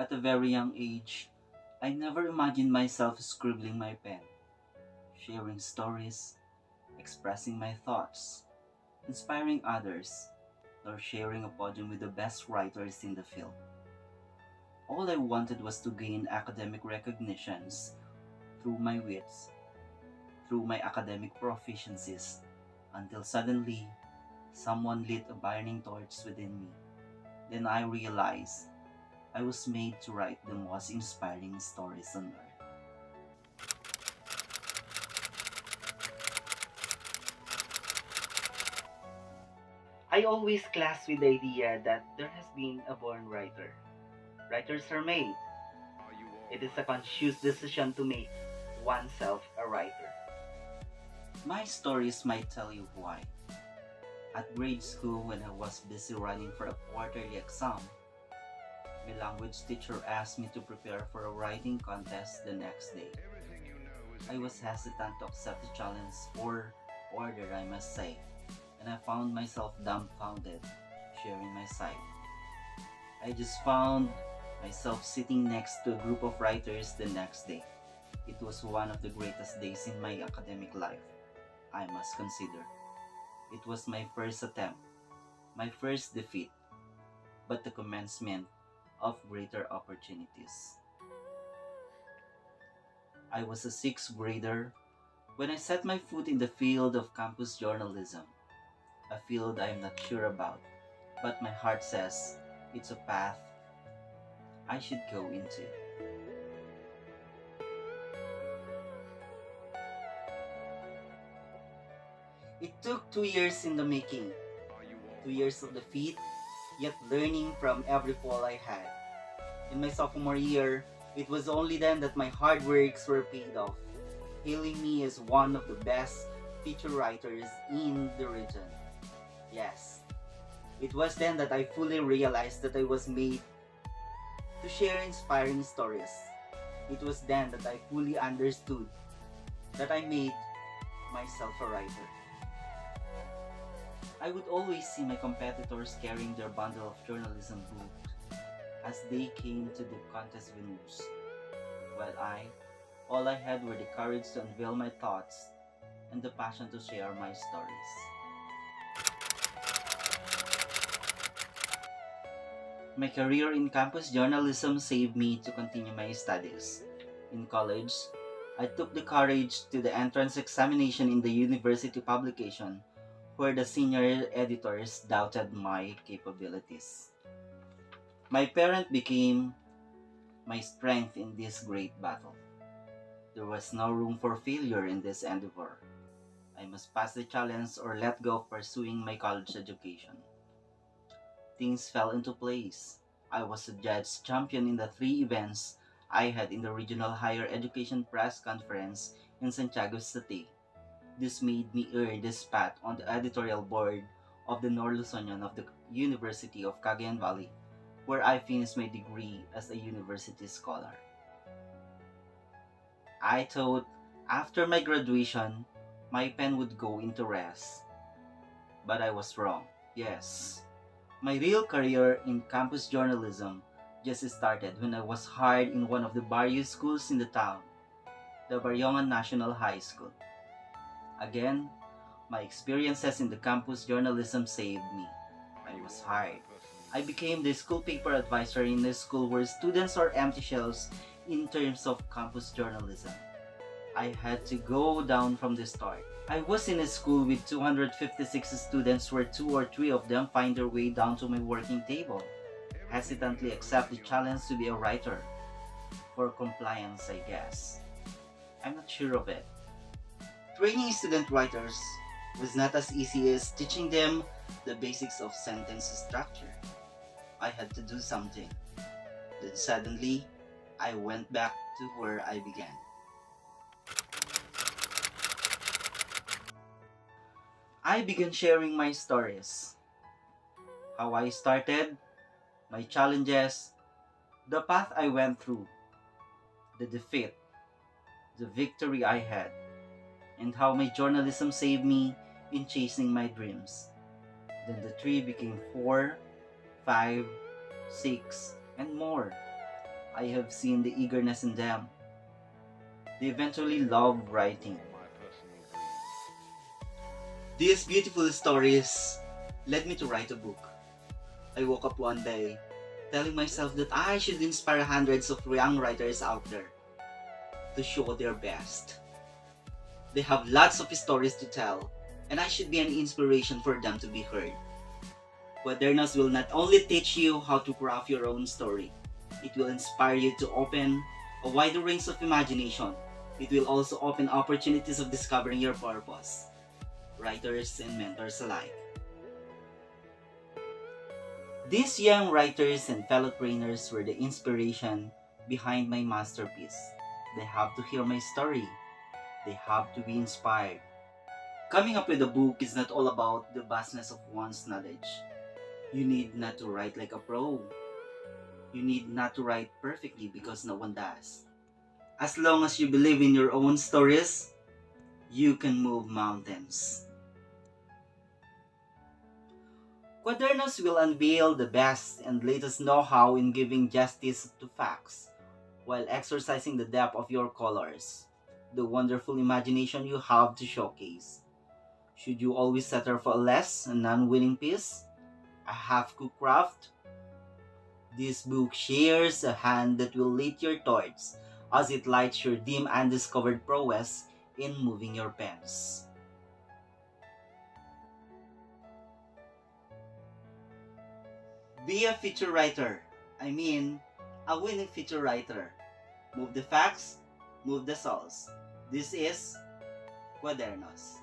At a very young age, I never imagined myself scribbling my pen, sharing stories, expressing my thoughts, inspiring others, or sharing a podium with the best writers in the field. All I wanted was to gain academic recognitions through my wits, through my academic proficiencies, until suddenly someone lit a burning torch within me. Then I realized I was made to write the most inspiring stories on earth. I always clash with the idea that there has been a born writer. Writers are made. It is a conscious decision to make oneself a writer. My stories might tell you why. At grade school, when I was busy running for a quarterly exam, my language teacher asked me to prepare for a writing contest the next day. I was hesitant to accept the challenge or order, I must say, and I found myself dumbfounded, sharing my sight. I just found myself sitting next to a group of writers the next day. It was one of the greatest days in my academic life, I must consider. It was my first attempt, my first defeat, but the commencement of greater opportunities. I was a sixth grader when I set my foot in the field of campus journalism, a field I am not sure about, but my heart says it's a path I should go into. It took 2 years in the making, 2 years of defeat, yet learning from every fall I had. In my sophomore year, it was only then that my hard works were paid off, hailing me as one of the best feature writers in the region. Yes, it was then that I fully realized that I was made to share inspiring stories. It was then that I fully understood that I made myself a writer. I would always see my competitors carrying their bundle of journalism books as they came to the contest venues, while all I had were the courage to unveil my thoughts and the passion to share my stories. My career in campus journalism saved me to continue my studies. In college, I took the courage to the entrance examination in the university publication where the senior editors doubted my capabilities. My parent became my strength in this great battle. There was no room for failure in this endeavor. I must pass the challenge or let go of pursuing my college education. Things fell into place. I was a judge champion in the 3 events I had in the Regional Higher Education Press Conference in Santiago City. This made me earn the spot on the editorial board of the Norlusonian of the University of Cagayan Valley, where I finished my degree as a university scholar. I thought after my graduation, my pen would go into rest. But I was wrong. Yes, my real career in campus journalism just started when I was hired in one of the barrio schools in the town, the Bariongan National High School. Again, my experiences in the campus journalism saved me. I was hired. I became the school paper advisor in a school where students are empty shells in terms of campus journalism. I had to go down from the start. I was in a school with 256 students where 2 or 3 of them find their way down to my working table, hesitantly accept the challenge to be a writer. For compliance, I guess. I'm not sure of it. Training student writers was not as easy as teaching them the basics of sentence structure. I had to do something. Then suddenly, I went back to where I began. I began sharing my stories. How I started, my challenges, the path I went through, the defeat, the victory I had, and how my journalism saved me in chasing my dreams. Then the 3 became 4, 5, 6, and more. I have seen the eagerness in them. They eventually love writing. These beautiful stories led me to write a book. I woke up one day telling myself that I should inspire hundreds of young writers out there to show their best. They have lots of stories to tell, and I should be an inspiration for them to be heard. KUWADERknows will not only teach you how to craft your own story, it will inspire you to open a wider range of imagination. It will also open opportunities of discovering your purpose, writers and mentors alike. These young writers and fellow trainers were the inspiration behind my masterpiece. They have to hear my story. They have to be inspired. Coming up with a book is not all about the vastness of one's knowledge. You need not to write like a pro. You need not to write perfectly because no one does. As long as you believe in your own stories, you can move mountains. KUWADERknows will unveil the best and latest know-how in giving justice to facts, while exercising the depth of your colors, the wonderful imagination you have to showcase. Should you always settle for less, a non-winning piece, a half-cooked craft? This book shares a hand that will lead your thoughts as it lights your dim undiscovered prowess in moving your pens. Be a feature writer. I mean, a winning feature writer. Move the facts, move the souls. This is KUWADERknows.